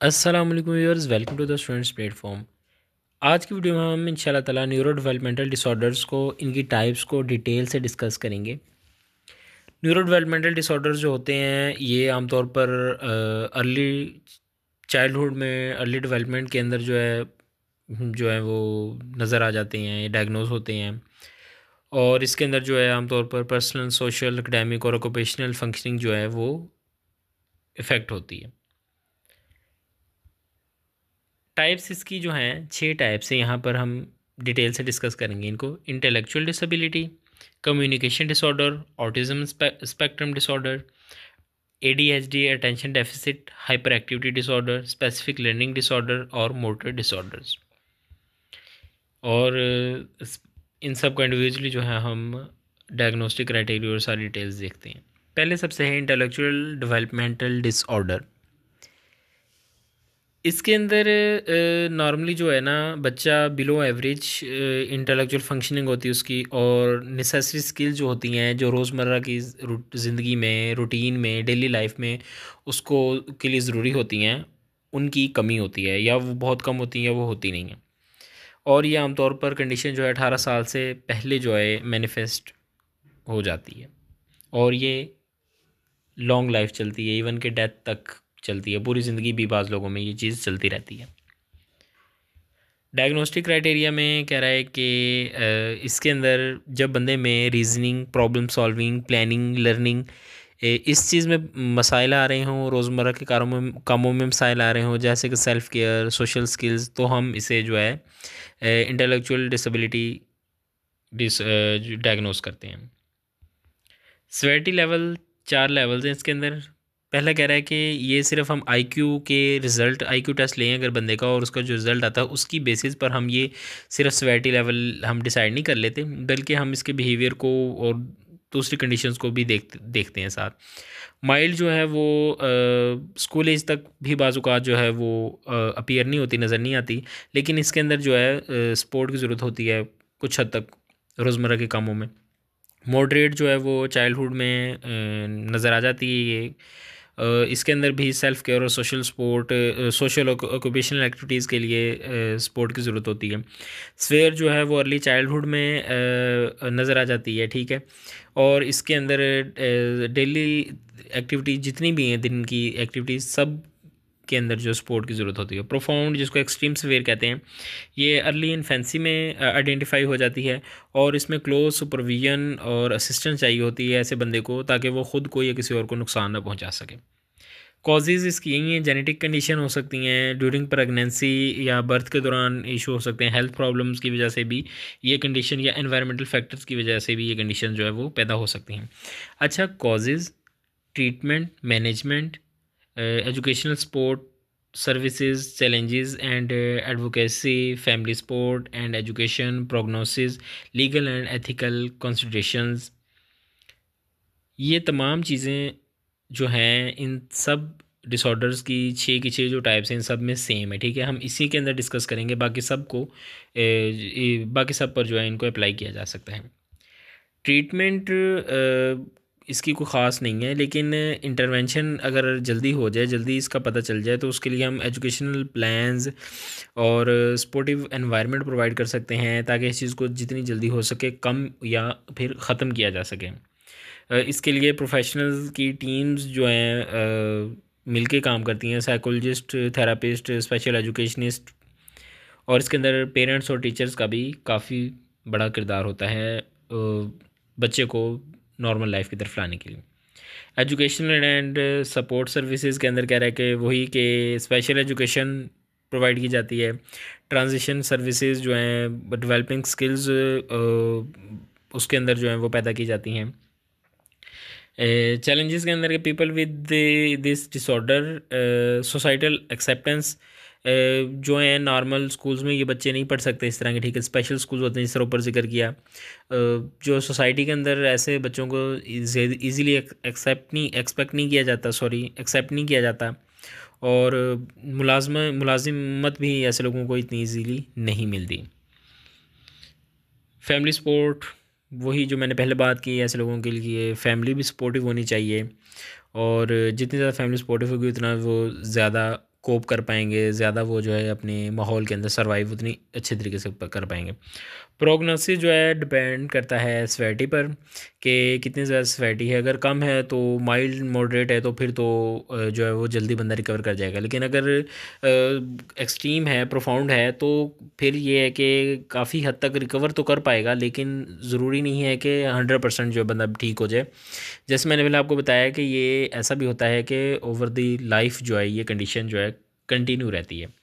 अस्सलाम वालेकुम viewers, welcome to the students platform. आज की वीडियो में हम इंशाल्लाह ताला न्यूरो डेवलपमेंटल डिसऑर्डर्स को, इनकी टाइप्स को डिटेल से डिस्कस करेंगे। न्यूरो डेवलपमेंटल डिसऑर्डर्स जो होते हैं ये आमतौर पर अर्ली चाइल्डहुड में, अर्ली डेवलपमेंट के अंदर जो है वो नज़र आ जाते हैं, डायग्नोज होते हैं। और इसके अंदर जो है आमतौर पर पर्सनल, सोशल, एकेडमिक और ऑक्यूपेशनल फंक्शनिंग जो है वो इफ़ेक्ट होती है। टाइप्स इसकी जो हैं 6 टाइप्स हैं, यहाँ पर हम डिटेल से डिस्कस करेंगे इनको। Intellectual disability, communication disorder, autism spectrum disorder, ADHD attention deficit hyper activity disorder, specific learning disorder और मोटर डिसऑर्डर्स। और इन सब को इंडिविजुअली जो है हम डायग्नोस्टिक क्राइटेरिया और सारी डिटेल्स देखते हैं। पहले सबसे है इंटेलेक्चुअल डेवलपमेंटल डिसऑर्डर। इसके अंदर नॉर्मली जो है ना, बच्चा बिलो एवरेज इंटेलेक्चुअल फंक्शनिंग होती है उसकी, और नेसेसरी स्किल जो होती हैं, जो रोज़मर्रा की ज़िंदगी में, रूटीन में, डेली लाइफ में उसको के लिए ज़रूरी होती हैं, उनकी कमी होती है, या वो बहुत कम होती हैं या वो होती नहीं हैं। और ये आमतौर पर कंडीशन जो है 18 साल से पहले जो है मैनिफेस्ट हो जाती है, और ये लॉन्ग लाइफ चलती है, इवन के डेथ तक चलती है। पूरी ज़िंदगी भी बाज़ लोगों में ये चीज़ चलती रहती है। डायग्नोस्टिक क्राइटेरिया में कह रहा है कि इसके अंदर जब बंदे में reasoning, problem solving, planning, learning, इस चीज़ में मसाइल आ रहे हों, रोज़मर्रा के कामों में मसाइल आ रहे हों, जैसे कि सेल्फ़ केयर, सोशल स्किल्स, तो हम इसे जो है इंटेलेक्चुअल डिसेबिलिटी डायग्नोस करते हैं। सेवेरिटी लेवल 4 लेवल्स हैं इसके अंदर। पहला कह रहा है कि ये सिर्फ हम आईक्यू के रिज़ल्ट, आईक्यू टेस्ट लें अगर बंदे का, और उसका जो रिज़ल्ट आता है उसकी बेसिस पर हम ये सिर्फ सेवेरिटी लेवल हम डिसाइड नहीं कर लेते, बल्कि हम इसके बिहेवियर को और दूसरी कंडीशंस को भी देखते हैं साथ। माइल्ड जो है वो स्कूल एज तक भी बाज़-औक़ात जो है वो अपीयर नहीं होती, नज़र नहीं आती, लेकिन इसके अंदर जो है सपोर्ट की ज़रूरत होती है कुछ हद तक रोज़मर्रा के कामों में। मॉडरेट जो है वो चाइल्डहुड में नज़र आ जाती है ये। इसके अंदर भी सेल्फ़ केयर और social support, social occupational activities के लिए सपोर्ट की ज़रूरत होती है। स्वेयर जो है वो अर्ली चाइल्डहुड में नज़र आ जाती है, ठीक है। और इसके अंदर डेली एक्टिविटी जितनी भी हैं, दिन की एक्टिविटीज़, सब के अंदर जो सपोर्ट की ज़रूरत होती है। प्रोफाउंड, जिसको एक्सट्रीम सीवियर कहते हैं, ये अर्ली इन्फेंसी में आइडेंटिफाई हो जाती है, और इसमें क्लोज सुपरविजन और असिस्टेंस चाहिए होती है ऐसे बंदे को, ताकि वो ख़ुद को या किसी और को नुकसान ना पहुंचा सके। कॉजेज़ इसकी यही हैं, जेनेटिक कंडीशन हो सकती हैं, ड्यूरिंग प्रेगनेंसी या बर्थ के दौरान इशू हो सकते हैं, हेल्थ प्रॉब्लम्स की वजह से भी ये कंडीशन, या एनवायरमेंटल फैक्टर्स की वजह से भी ये कंडीशन जो है वो पैदा हो सकती हैं। अच्छा, causes, treatment, management, educational support services, challenges and advocacy, family support and education, prognosis, legal and ethical considerations, ये तमाम चीज़ें जो हैं, इन सब डिसऑर्डर्स की छः जो टाइप्स हैं, इन सब में सेम है, ठीक है। हम इसी के अंदर डिस्कस करेंगे, बाकी सब को बाकी सब पर जो है इनको अप्लाई किया जा सकता है। ट्रीटमेंट इसकी कोई ख़ास नहीं है, लेकिन इंटरवेंशन अगर जल्दी हो जाए, जल्दी इसका पता चल जाए, तो उसके लिए हम एजुकेशनल प्लान्स और सपोर्टिव एनवायरनमेंट प्रोवाइड कर सकते हैं, ताकि इस चीज़ को जितनी जल्दी हो सके कम या फिर ख़त्म किया जा सके। इसके लिए प्रोफेशनल्स की टीम्स जो हैं मिलके काम करती हैं, साइकोलॉजिस्ट, थेरापिस्ट, स्पेशल एजुकेशनिस्ट, और इसके अंदर पेरेंट्स और टीचर्स का भी काफ़ी बड़ा किरदार होता है बच्चे को नॉर्मल लाइफ की तरफ लाने के लिए। एजुकेशनल एंड सपोर्ट सर्विसेज के अंदर कह रहा है कि वही के स्पेशल एजुकेशन प्रोवाइड की जाती है। ट्रांजिशन सर्विसेज जो हैं, डेवलपिंग स्किल्स उसके अंदर जो हैं वो पैदा की जाती हैं। चैलेंजेस के अंदर के people with this disorder, societal acceptance, जो हैं नॉर्मल स्कूल्स में ये बच्चे नहीं पढ़ सकते इस तरह के, ठीक है। स्पेशल स्कूल्स होते हैं, जिस तरह ऊपर जिक्र किया, जो सोसाइटी के अंदर ऐसे बच्चों को ईज़िली एक्सपेक्ट नहीं किया जाता, एक्सेप्ट नहीं किया जाता, और मुलाजिमत भी ऐसे लोगों को इतनी ईजीली नहीं मिलती। फैमिली सपोर्ट, वही जो मैंने पहले बात की, ऐसे लोगों के लिए फैमिली भी सपोर्टिव होनी चाहिए, और जितनी ज़्यादा फैमिली सपोर्टिव होगी उतना वो ज़्यादा कोप कर पाएंगे, ज़्यादा वो जो है अपने माहौल के अंदर सर्वाइव उतनी अच्छे तरीके से कर पाएंगे। प्रोग्नोसिस जो है डिपेंड करता है सेवेरिटी पर कि कितनी ज़्यादा सेवेरिटी है। अगर कम है तो माइल्ड मॉडरेट है तो फिर तो जो है वो जल्दी बंदा रिकवर कर जाएगा। लेकिन अगर एक्सट्रीम है, प्रोफाउंड है, तो फिर ये है कि काफ़ी हद तक रिकवर तो कर पाएगा, लेकिन ज़रूरी नहीं है कि 100% जो है बंदा ठीक हो जाए। जैसे मैंने पहले आपको बताया कि ये ऐसा भी होता है कि ओवर द लाइफ जो है ये कंडीशन जो है कंटिन्यू रहती है।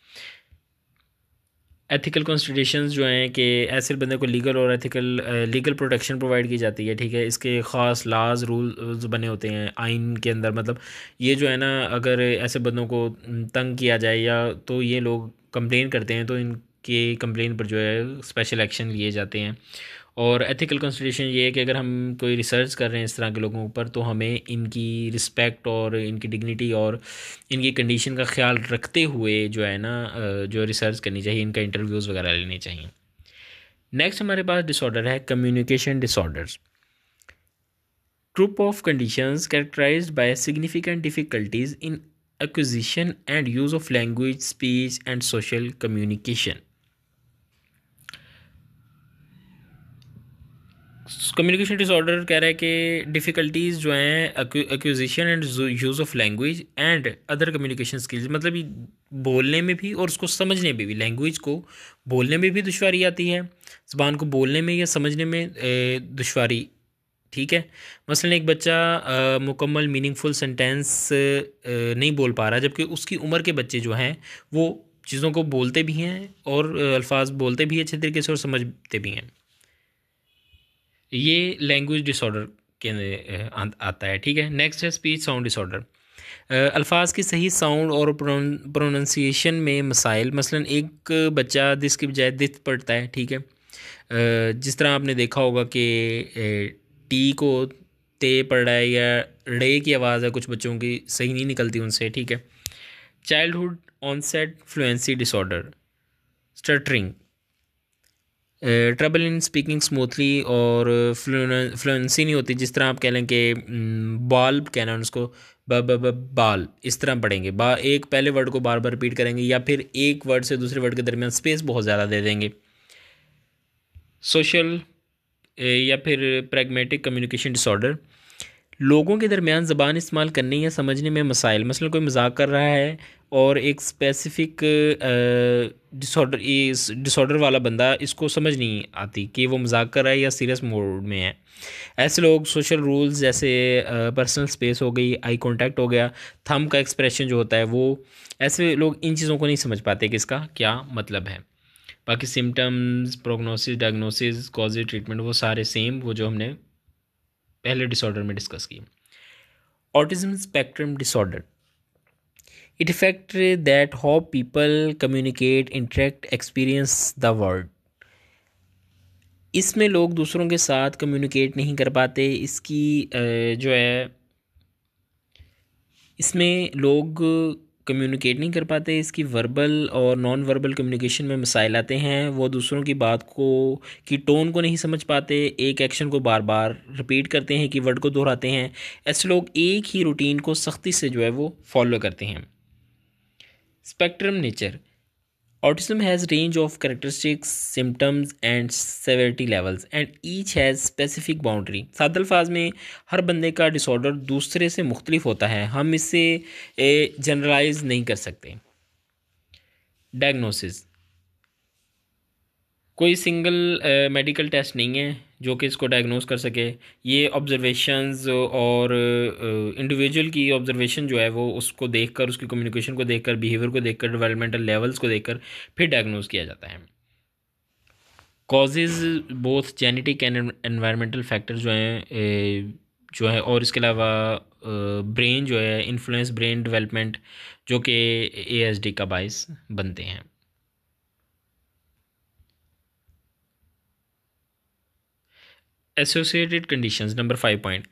एथिकल कॉन्स्टिट्यूशंस जो हैं कि ऐसे बंदे को लीगल प्रोटेक्शन प्रोवाइड की जाती है, ठीक है। इसके ख़ास लाज रूल्स बने होते हैं आइन के अंदर। मतलब ये जो है ना, अगर ऐसे बंदों को तंग किया जाए या तो ये लोग कंप्लेन करते हैं तो इनके कंप्लेन पर जो है स्पेशल एक्शन लिए जाते हैं। और एथिकल कंसिडरेशन ये है कि अगर हम कोई रिसर्च कर रहे हैं इस तरह के लोगों के ऊपर, तो हमें इनकी रिस्पेक्ट और इनकी डिग्निटी और इनकी कंडीशन का ख्याल रखते हुए जो है ना जो रिसर्च करनी चाहिए, इनका इंटरव्यूज़ वगैरह लेने चाहिए। नेक्स्ट हमारे पास डिसऑर्डर है communication disorders. Group of conditions characterized by significant difficulties in acquisition and use of language, speech and social communication। Communication disorder कह रहा है कि डिफ़िकल्टीज़ जो हैं acquisition and use of language and other communication skills, मतलब बोलने में भी और उसको समझने में भी। लैंग्वेज को बोलने में भी दुश्वारी आती है, ज़बान को बोलने में या समझने में दुश्वारी, ठीक है। मसलन एक बच्चा मुकम्मल मीनिंगफुल सेंटेंस नहीं बोल पा रहा, जबकि उसकी उम्र के बच्चे जो हैं वो चीज़ों को बोलते भी हैं और अल्फाज बोलते भी अच्छे तरीके से और समझते भी हैं। ये लैंग्वेज डिसऑर्डर के आता है, ठीक है। नेक्स्ट है स्पीच साउंड डिसऑर्डर। अल्फाज की सही साउंड और प्रोनंसिएशन में मसाइल। मसलन एक बच्चा दिस की बजाय दिस पढ़ता है, ठीक है। जिस तरह आपने देखा होगा कि टी को ते पढ़ रहा है या रे की आवाज़ है कुछ बच्चों की सही नहीं निकलती उनसे, ठीक है। Childhood onset fluency disorder, stuttering, trouble in speaking smoothly और फ्लुएंसी नहीं होती। जिस तरह आप कह लें कि बाल कहना है उसको बाल, इस तरह पढ़ेंगे एक पहले वर्ड को बार बार रिपीट करेंगे या फिर एक वर्ड से दूसरे वर्ड के दरमियान स्पेस बहुत ज़्यादा दे देंगे। सोशल या फिर प्रैग्मेटिक कम्युनिकेशन डिसऑर्डर, लोगों के दरमियान ज़बान इस्तेमाल करने या समझने में मसाइल। मसलन कोई मजाक कर रहा है और एक स्पेसिफ़िक डिसऑर्डर वाला बंदा इसको समझ नहीं आती कि वो मजाक कर रहा है या सीरियस मोड में है। ऐसे लोग सोशल रूल्स जैसे पर्सनल स्पेस हो गई, आई कांटेक्ट हो गया, थंब का एक्सप्रेशन जो होता है, वो ऐसे लोग इन चीज़ों को नहीं समझ पाते कि इसका क्या मतलब है। बाकी symptoms, prognosis, diagnosis, causes, treatment वो सारे सेम वो जो हमने पहले डिसऑर्डर में डिस्कस की। Autism spectrum disorder, it affect that how people communicate, interact, experience the world. इसमें लोग दूसरों के साथ कम्युनिकेट नहीं कर पाते। इसकी जो है इसमें लोग कम्युनिकेट नहीं कर पाते। इसकी वर्बल और नॉन वर्बल कम्युनिकेशन में मसाइल आते हैं। वो दूसरों की बात को की टोन को नहीं समझ पाते, एक एक्शन को बार बार रिपीट करते हैं, कीवर्ड को दोहराते हैं। ऐसे लोग एक ही रूटीन को सख्ती से जो है वो फॉलो करते हैं। Spectrum nature, autism has range of characteristics, symptoms and severity levels and each has specific boundary। सादे अल्फाज में हर बंदे का डिसऑर्डर दूसरे से मुख्तलिफ होता है, हम इससे जनरलाइज नहीं कर सकते। डायग्नोसिस, कोई सिंगल मेडिकल टेस्ट नहीं है जो कि इसको डायग्नोस कर सके। ये ऑब्जर्वेशंस और इंडिविजुअल की ऑब्जर्वेशन जो है वो उसको देखकर, उसकी कम्युनिकेशन को देखकर, बिहेवियर को देखकर, डेवलपमेंटल लेवल्स को देखकर फिर डायग्नोस किया जाता है। Causes both genetic and environmental factor जो है और इसके अलावा ब्रेन जो है इन्फ्लुएंस ब्रेन डेवलपमेंट जो कि ASD का बायस बनते हैं। एसोसिएटेड कंडीशंस नंबर 5 पॉइंट,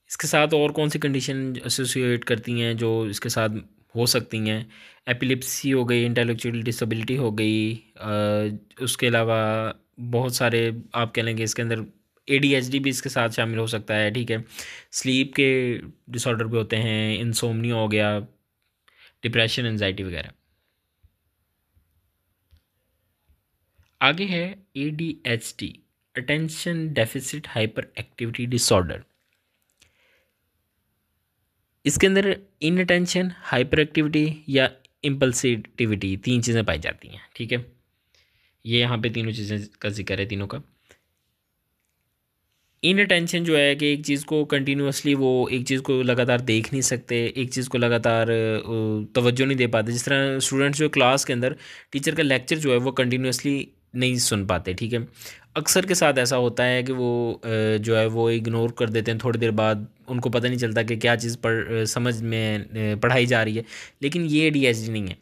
इसके साथ और कौन सी कंडीशन एसोसिएट करती हैं जो इसके साथ हो सकती हैं। एपिलिप्सी हो गई, इंटेलेक्चुअल डिसेबिलिटी हो गई, उसके अलावा बहुत सारे आप कह लेंगे इसके अंदर ADHD भी इसके साथ शामिल हो सकता है, ठीक है। स्लीप के डिसऑर्डर भी होते हैं, इंसोम्निया हो गया, डिप्रेशन, एनजाइटी वगैरह। आगे है ADHD, attention deficit hyper activity disorder. इसके अंदर इनअटेंशन, हाइपर एक्टिविटी या इम्पल्सिविटी 3 चीज़ें पाई जाती हैं, ठीक है। ये यहाँ पे तीनों चीज़ें का जिक्र है, तीनों का। इनअटेंशन जो है कि एक चीज़ को कंटिन्यूसली, वो एक चीज़ को लगातार देख नहीं सकते, एक चीज़ को लगातार तवज्जो नहीं दे पाते। जिस तरह स्टूडेंट्स जो क्लास के अंदर टीचर का लेक्चर जो है वो कंटिन्यूसली नहीं सुन पाते, ठीक है। अक्सर के साथ ऐसा होता है कि वो जो है वो इग्नोर कर देते हैं, थोड़ी देर बाद उनको पता नहीं चलता कि क्या चीज़ समझ में पढ़ाई जा रही है। लेकिन ये ADHD नहीं है।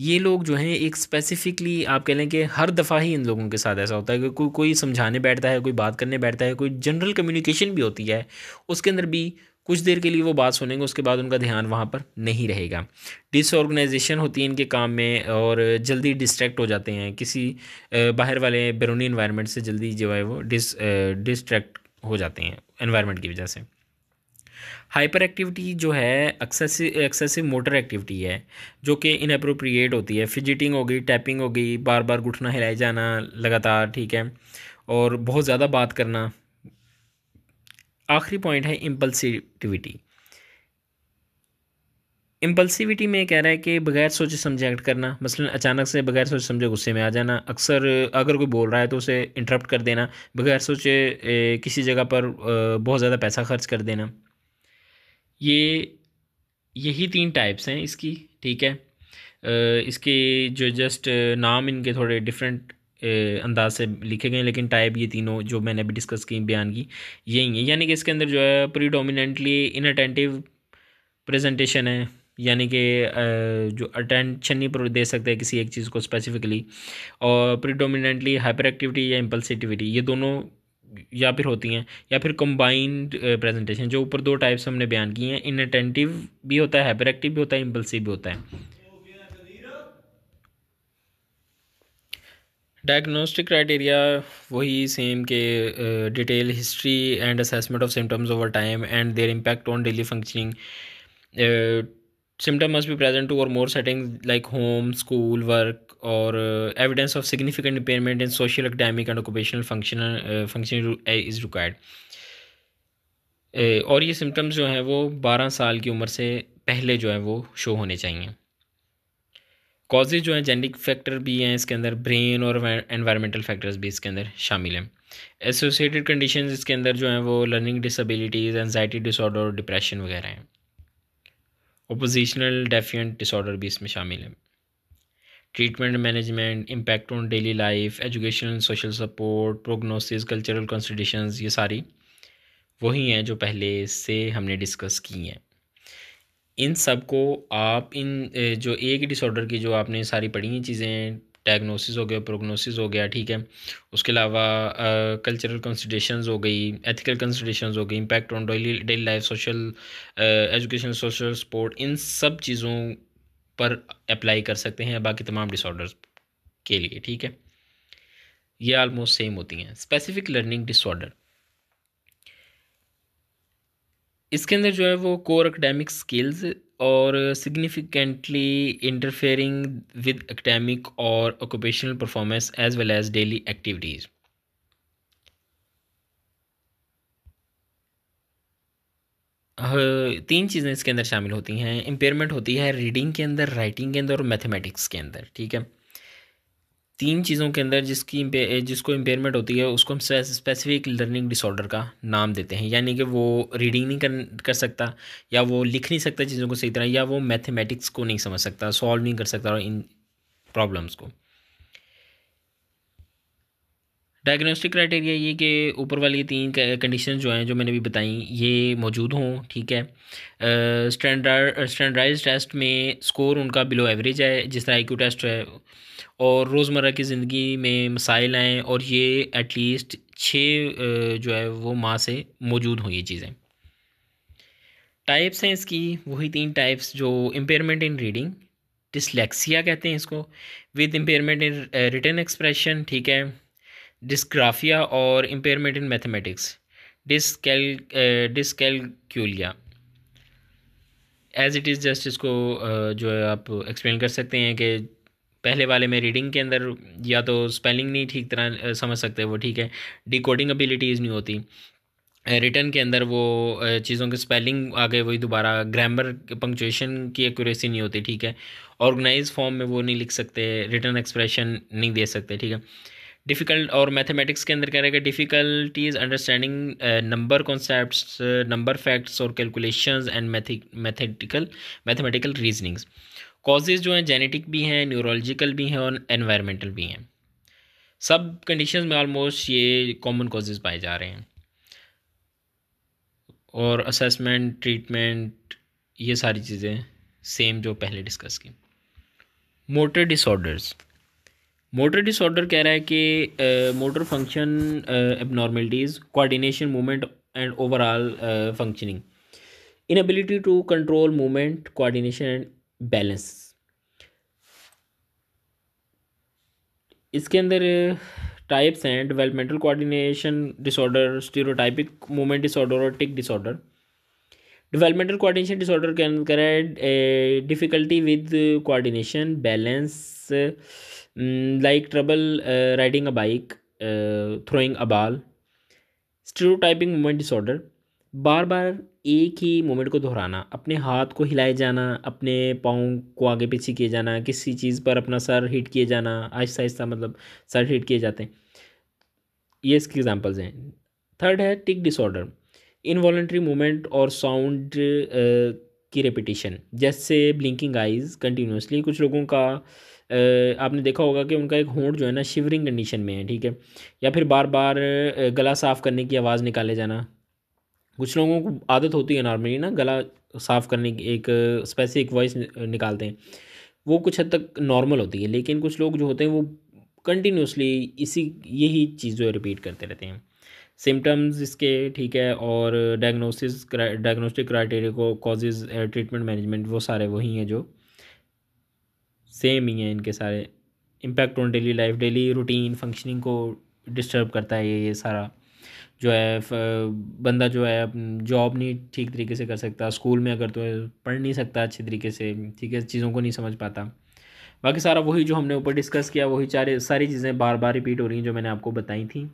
ये लोग जो हैं एक स्पेसिफिकली आप कह लें कि हर दफ़ा ही इन लोगों के साथ ऐसा होता है कि कोई कोई समझाने बैठता है, कोई बात करने बैठता है, कोई जनरल कम्युनिकेशन भी होती है, उसके अंदर भी कुछ देर के लिए वो बात सुनेंगे, उसके बाद उनका ध्यान वहाँ पर नहीं रहेगा। डिसऑर्गेनाइजेशन होती है इनके काम में, और जल्दी डिस्ट्रैक्ट हो जाते हैं किसी बाहर वाले बैरूनी इन्वायरमेंट से, जल्दी जो है वो डिस्ट्रैक्ट हो जाते हैं एनवायरनमेंट की वजह से। हाइपर एक्टिविटी जो है एक्सेसिव एक्सेसिव मोटर एक्टिविटी है, जो कि इनअप्रोप्रिएट होती है। फिजिटिंग हो गई, टैपिंग हो गई, बार बार घुटना हिलाए जाना लगातार, ठीक है, और बहुत ज़्यादा बात करना। आखिरी पॉइंट है इम्पल्सिविटी। इम्पल्सिविटी में कह रहा है कि बगैर सोचे समझे एक्ट करना, मसलन अचानक से बगैर सोचे समझे गुस्से में आ जाना। अक्सर अगर कोई बोल रहा है तो उसे इंटरप्ट कर देना, बगैर सोचे किसी जगह पर बहुत ज़्यादा पैसा खर्च कर देना। ये यही 3 टाइप्स हैं इसकी, ठीक है। इसके जो जस्ट नाम इनके थोड़े डिफरेंट अंदाज से लिखे गए हैं, लेकिन टाइप ये तीनों जो मैंने अभी डिस्कस की, बयान की, यही है। यानी कि इसके अंदर जो है प्रीडोमिनेंटली इनअटेंटिव प्रेजेंटेशन है, यानी कि जो अटेंशन नहीं दे सकते किसी एक चीज़ को स्पेसिफिकली, और प्रीडोमिनेंटली हाइपर एक्टिविटी या इम्पल्सिविटी, ये दोनों या फिर होती हैं, या फिर कंबाइंड प्रेजेंटेशन। जो ऊपर 2 टाइप्स हमने बयान की हैं, इनअटेंटिव भी होता है, हाइपर एक्टिव भी होता है, इम्पल्सिव भी होता है। डायग्नोस्टिक क्राइटेरिया वही सेम के detail history and assessment of symptoms over time and there impact on daily functioning. Symptom must be present two or more settings like home, school, work, or evidence of significant impairment in social, academic, and occupational functioning is required. और ये symptoms जो हैं वो 12 साल की उम्र से पहले जो है वो शो होने चाहिए। कॉजेज जो हैं, जेनेटिक फैक्टर भी हैं इसके अंदर, ब्रेन और एनवायरमेंटल फैक्टर्स भी इसके अंदर शामिल हैं। एसोसिएटेड कंडीशंस इसके अंदर जो हैं वो लर्निंग डिसेबिलिटीज़, एंजाइटी डिसऑर्डर और डिप्रेशन वगैरह हैं। ओपोजिशनल डेफिएंट डिसऑर्डर भी इसमें शामिल है। Treatment, management, impact on daily life, education, social support, prognosis, cultural considerations, ये सारी वही हैं जो पहले से हमने डिस्कस की हैं। इन सब को आप जो एक डिसऑर्डर की जो आपने सारी पढ़ी हैं चीज़ें, डायग्नोसिस हो गया, प्रोग्नोसिस हो गया, ठीक है, उसके अलावा कल्चरल कंसिडरेशंस हो गई, एथिकल कंसिडरेशंस हो गई, impact on daily daily life, social education, social support, इन सब चीज़ों पर अप्लाई कर सकते हैं बाकी तमाम डिसऑर्डर्स के लिए, ठीक है। ये आलमोस्ट सेम होती हैं। स्पेसिफिक लर्निंग डिसऑर्डर, इसके अंदर जो है वो कोर एकेडमिक स्किल्स और सिग्निफिकेंटली इंटरफेयरिंग विद एकेडमिक और occupational performance as well as daily activities. तीन चीज़ें इसके अंदर शामिल होती हैं। इम्पेयरमेंट होती है रीडिंग के अंदर, राइटिंग के अंदर और मैथमेटिक्स के अंदर, ठीक है। 3 चीज़ों के अंदर जिसको इम्पेयरमेंट होती है उसको हम स्पेसिफिक लर्निंग डिसऑर्डर का नाम देते हैं। यानी कि वो रीडिंग नहीं कर सकता, या वो लिख नहीं सकता चीज़ों को सही तरह, या वो मैथमेटिक्स को नहीं समझ सकता, सॉल्व नहीं कर सकता इन प्रॉब्लम्स को। डायग्नोस्टिक क्राइटेरिया ये कि ऊपर वाली 3 कंडीशन जो हैं जो मैंने भी बताई ये मौजूद हों, ठीक है। स्टैंडर्डाइज टेस्ट में स्कोर उनका बिलो एवरेज है, जिस तरह IQ टेस्ट है, और रोज़मर्रा की ज़िंदगी में मसाइल आएँ और ये एटलीस्ट 6 जो है वो माह से मौजूद हों ये चीज़ें। टाइप्स हैं इसकी वही 3 टाइप्स जो इम्पेयरमेंट इन रीडिंग, डिसलेक्सिया कहते हैं इसको, with impairment in written expression, ठीक है, डिस्ग्राफिया, और impairment in mathematics, dyscalculia. As it is just इसको जो है आप एक्सप्लेन कर सकते हैं कि पहले वाले में रीडिंग के अंदर या तो स्पेलिंग नहीं ठीक तरह समझ सकते वो, ठीक है, डिकोडिंग एबिलिटीज़ नहीं होती। रिटर्न के अंदर वो चीज़ों के स्पेलिंग आ गए वही दोबारा, ग्रामर पंक्चुएशन की एक्यूरेसी नहीं होती, ठीक है, ऑर्गेनाइज फॉर्म में वो नहीं लिख सकते, रिटर्न एक्सप्रेशन नहीं दे सकते, ठीक है। डिफ़िकल्ट और मैथमेटिक्स के अंदर क्या रहेगा, difficulties understanding number concepts, number facts और calculations and mathematical reasonings. Causes जो हैं जेनेटिक भी हैं, न्यूरोलॉजिकल भी हैं और एनवायरमेंटल भी हैं। सब कंडीशंस में ऑलमोस्ट ये कॉमन कॉजेज़ पाए जा रहे हैं। और असेसमेंट, ट्रीटमेंट, ये सारी चीज़ें सेम जो पहले डिस्कस की। मोटर डिसऑर्डर्स, मोटर डिसऑर्डर कह रहा है कि motor function abnormalities, coordination, movement and overall functioning, inability to control movement, coordination and balance. इसके अंदर टाइप्स हैं, developmental coordination disorder, stereotypic movement disorder और tic disorder. Developmental coordination disorder के अंदर है difficulty with coordination, balance, like trouble riding a bike, throwing a ball. Stereotyping movement disorder, बार बार एक ही मूवमेंट को दोहराना, अपने हाथ को हिलाए जाना, अपने पाँव को आगे पीछे किए जाना, किसी चीज़ पर अपना सर हिट किए जाना, आहिस्ता आहिस्ता मतलब सर हिट किए जाते हैं, ये इसके एग्जांपल्स हैं। थर्ड है टिक डिसऑर्डर, इनवॉलेंट्री मूवमेंट और साउंड की रेपिटेशन, जैसे ब्लिंकिंग आइज कंटिन्यूसली। कुछ लोगों का आपने देखा होगा कि उनका एक होंठ जो है ना शिवरिंग कंडीशन में है, ठीक है, या फिर बार बार गला साफ़ करने की आवाज़ निकाले जाना। कुछ लोगों को आदत होती है नॉर्मली ना गला साफ़ करने की, एक स्पेसिफिक वॉइस निकालते हैं, वो कुछ हद तक नॉर्मल होती है। लेकिन कुछ लोग जो होते हैं वो कंटिन्यूसली इसी यही चीज़ जो है रिपीट करते रहते हैं। सिम्टम्स इसके, ठीक है, और डायग्नोस्टिक क्राइटेरिया को, कॉजेज़, ट्रीटमेंट, मैनेजमेंट, वो सारे वही हैं जो सेम ही हैं इनके सारे। Impact on daily life, daily routine functioning को डिस्टर्ब करता है ये सारा जो है। बंदा जो है जॉब नहीं ठीक तरीके से कर सकता, स्कूल में अगर तो पढ़ नहीं सकता अच्छे तरीके से, ठीक है, चीज़ों को नहीं समझ पाता। बाकी सारा वही जो हमने ऊपर डिस्कस किया, वही सारी चीज़ें बार बार रिपीट हो रही हैं जो मैंने आपको बताई थी।